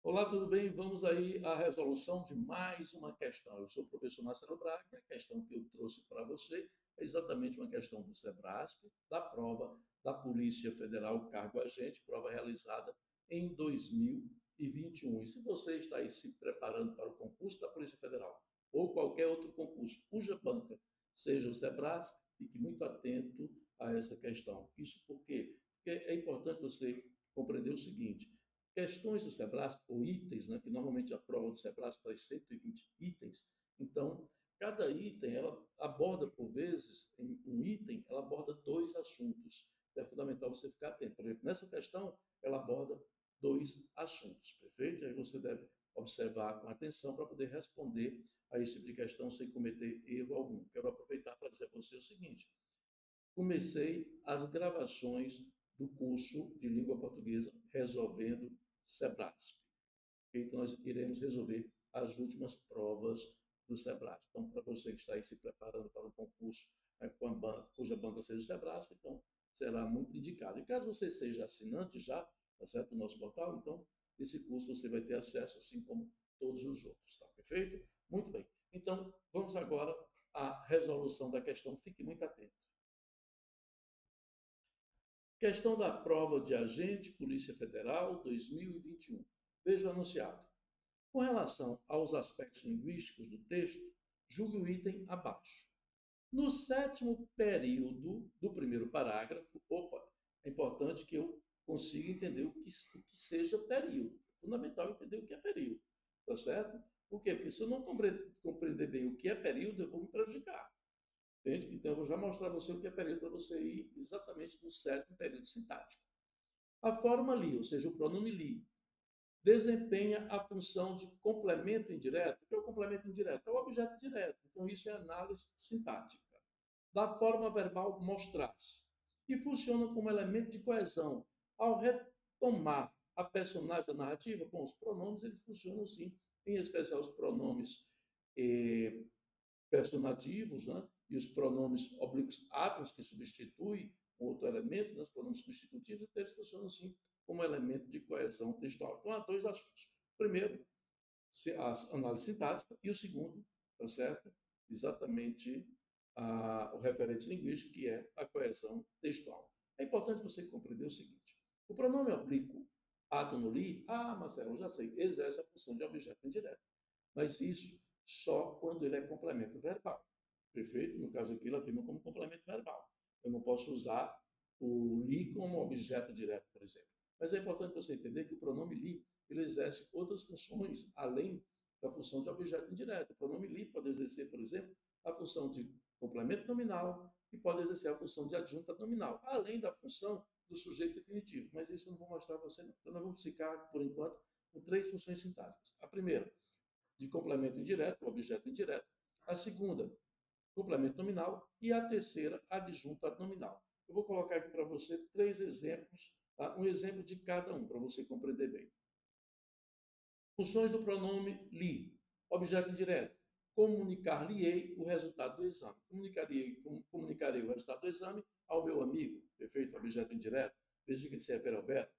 Olá, tudo bem? Vamos aí à resolução de mais uma questão. Eu sou o professor Marcelo Braga e a questão que eu trouxe para você é exatamente uma questão do SEBRASP, da prova da Polícia Federal Cargo Agente, prova realizada em 2021. E se você está aí se preparando para o concurso da Polícia Federal ou qualquer outro concurso cuja banca seja o SEBRASP, fique muito atento a essa questão. Isso por quê? Porque é importante você compreender o seguinte: questões do SEBRASP, ou itens, né, que normalmente a prova do SEBRASP traz 120 itens, então, cada item, ela aborda, por vezes, em um item, ela aborda dois assuntos. É fundamental você ficar atento. Por exemplo, nessa questão, ela aborda dois assuntos, perfeito? E aí você deve observar com atenção para poder responder a esse tipo de questão sem cometer erro algum. Quero aproveitar para dizer a você o seguinte: comecei as gravações do curso de língua portuguesa Resolvendo SEBRASP. Então, nós iremos resolver as últimas provas do SEBRASP. Então, para você que está aí se preparando para um concurso cuja banca seja o SEBRASP, então será muito indicado. E caso você seja assinante já, tá certo, do nosso portal, então esse curso você vai ter acesso, assim como todos os outros, tá perfeito? Muito bem. Então, vamos agora à resolução da questão. Fique muito atento. Questão da prova de agente, Polícia Federal, 2021. Veja o anunciado. Com relação aos aspectos linguísticos do texto, julgue o item abaixo. No sétimo período do primeiro parágrafo, é importante que eu consiga entender o que seja período. É fundamental entender o que é período, tá certo? Por quê? Porque se eu não compreender bem o que é período, eu vou me prejudicar. Entende? Então, eu vou já mostrar a você o que é período para você ir exatamente no sétimo período sintático. A forma li, ou seja, o pronome li, desempenha a função de complemento indireto. O que é o complemento indireto? É o objeto direto. Então, isso é análise sintática. Da forma verbal mostrar-se. E funciona como elemento de coesão. Ao retomar a personagem da narrativa, bom, os pronomes eles funcionam sim, em especial os pronomes eh, personativos, né? E os pronomes oblíquos átomos, que substituem um outro elemento, né? Os pronomes substitutivos, então eles funcionam assim como elemento de coesão textual. Então, há dois assuntos. Primeiro, a análise sintática, e o segundo, tá certo? Exatamente o referente linguístico, que é a coesão textual. É importante você compreender o seguinte: o pronome oblíquo átomo li, Marcelo, eu já sei, exerce a função de objeto indireto. Mas isso só quando ele é complemento verbal. Perfeito? No caso aqui, ele afirma como complemento verbal. Eu não posso usar o li como objeto direto, por exemplo. Mas é importante você entender que o pronome li ele exerce outras funções além da função de objeto indireto. O pronome li pode exercer, por exemplo, a função de complemento nominal e pode exercer a função de adjunta nominal, além da função do sujeito definitivo. Mas isso eu não vou mostrar para você, não. Então, nós vamos ficar, por enquanto, com três funções sintáticas. A primeira, de complemento indireto, objeto indireto. A segunda, complemento nominal. E a terceira, adjunta nominal. Eu vou colocar aqui para você três exemplos, tá? Um exemplo de cada um, para você compreender bem. Funções do pronome li. Objeto indireto. Comunicar-lhe-ei o resultado do exame. Comunicarei o resultado do exame ao meu amigo. Perfeito? Objeto indireto. Veja que ele se refere ao verbo.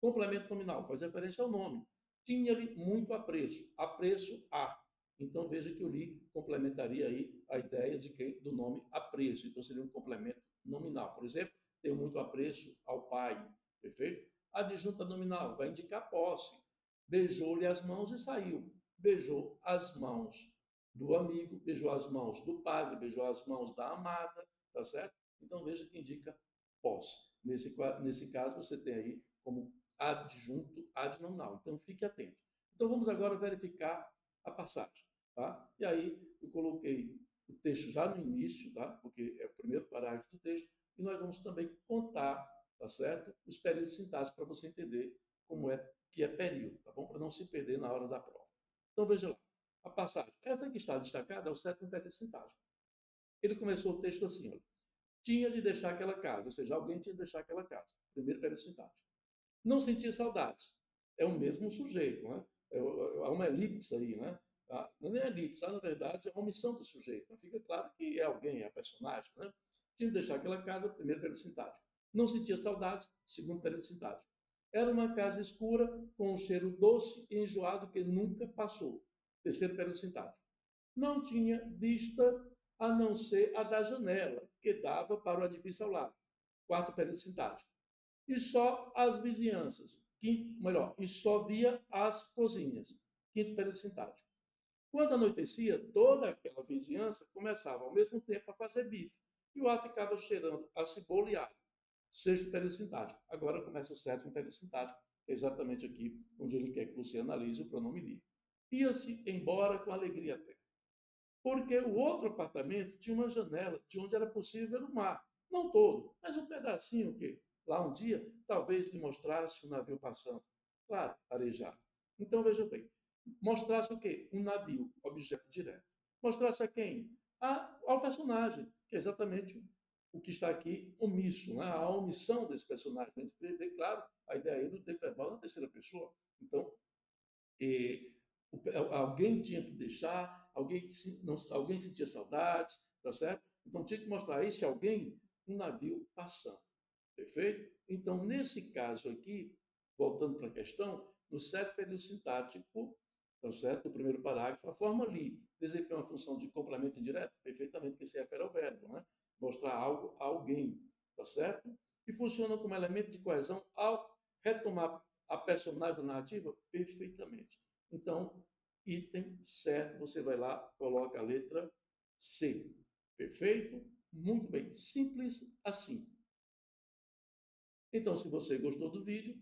Complemento nominal. Faz referência ao nome. Tinha-lhe muito apreço. Apreço a. Então veja que o li complementaria aí a ideia do nome apreço. Então seria um complemento nominal. Por exemplo, tenho muito apreço ao pai. Perfeito? Adjunta nominal vai indicar posse. Beijou-lhe as mãos e saiu. Beijou as mãos do amigo, beijou as mãos do padre, beijou as mãos da amada, tá certo? Então veja que indica posse. Nesse caso, você tem aí como adjunto adnominal. Então fique atento. Então vamos agora verificar a passagem, tá? E aí eu coloquei o texto já no início, tá? Porque é o primeiro parágrafo do texto, e nós vamos também contar, tá certo? Os períodos sintáticos para você entender como é que é período, tá bom? Para não se perder na hora da prova. Então veja lá, a passagem. Essa que está destacada é o sétimo período sintático. Ele começou o texto assim, olha, tinha de deixar aquela casa, ou seja, alguém tinha de deixar aquela casa. Primeiro período sintático. Não sentia saudades. É o mesmo sujeito, né? Há uma elipse aí, né? Não é elipse, na verdade é uma omissão do sujeito. Então fica claro que é alguém, é a personagem, né? Tinha de deixar aquela casa, primeiro período sintático. Não sentia saudades, segundo período sintático. Era uma casa escura, com um cheiro doce e enjoado que nunca passou. Terceiro período sintático. Não tinha vista a não ser a da janela, que dava para o edifício ao lado. Quarto período sintático. E só as vizinhanças. E só via as cozinhas. Quinto período sintático. Quando anoitecia, toda aquela vizinhança começava ao mesmo tempo a fazer bife. E o ar ficava cheirando a cebola e alho. Sexto período sintático. Agora começa o sétimo período sintático, exatamente aqui onde ele quer que você analise o pronome li. Ia-se embora com alegria até. Porque o outro apartamento tinha uma janela de onde era possível ver o mar. Não todo, mas um pedacinho que, lá um dia, talvez lhe mostrasse o navio passando. Claro, arejado. Então, veja bem, mostrasse o quê? Um navio, objeto direto. Mostrasse a quem? Ao personagem, que é exatamente o que está aqui omisso, né? A omissão desse personagem. A gente vê, claro, a ideia aí do tempo verbal na terceira pessoa. Então, alguém tinha que deixar, alguém sentia saudades, tá certo? Então tinha que mostrar a esse alguém um navio passando, perfeito? Então, nesse caso aqui, voltando para a questão, no certo período sintático, tá certo? O primeiro parágrafo, a forma li desempenha uma função de complemento indireto, perfeitamente, que se refere ao verbo, né? Mostrar algo a alguém, tá certo? E funciona como elemento de coesão ao retomar a personagem da narrativa perfeitamente. Então, item certo, você vai lá, coloca a letra C. Perfeito? Muito bem, simples assim. Então, se você gostou do vídeo,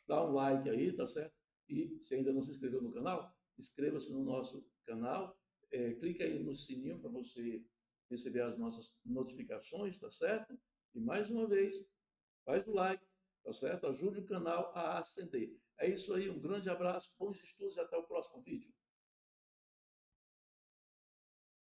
dá um like aí, tá certo? E se ainda não se inscreveu no canal, inscreva-se no nosso canal, clica aí no sininho para você receber as nossas notificações, tá certo? E mais uma vez, faz o like, tá certo? Ajude o canal a ascender. É isso aí, um grande abraço, bons estudos e até o próximo vídeo.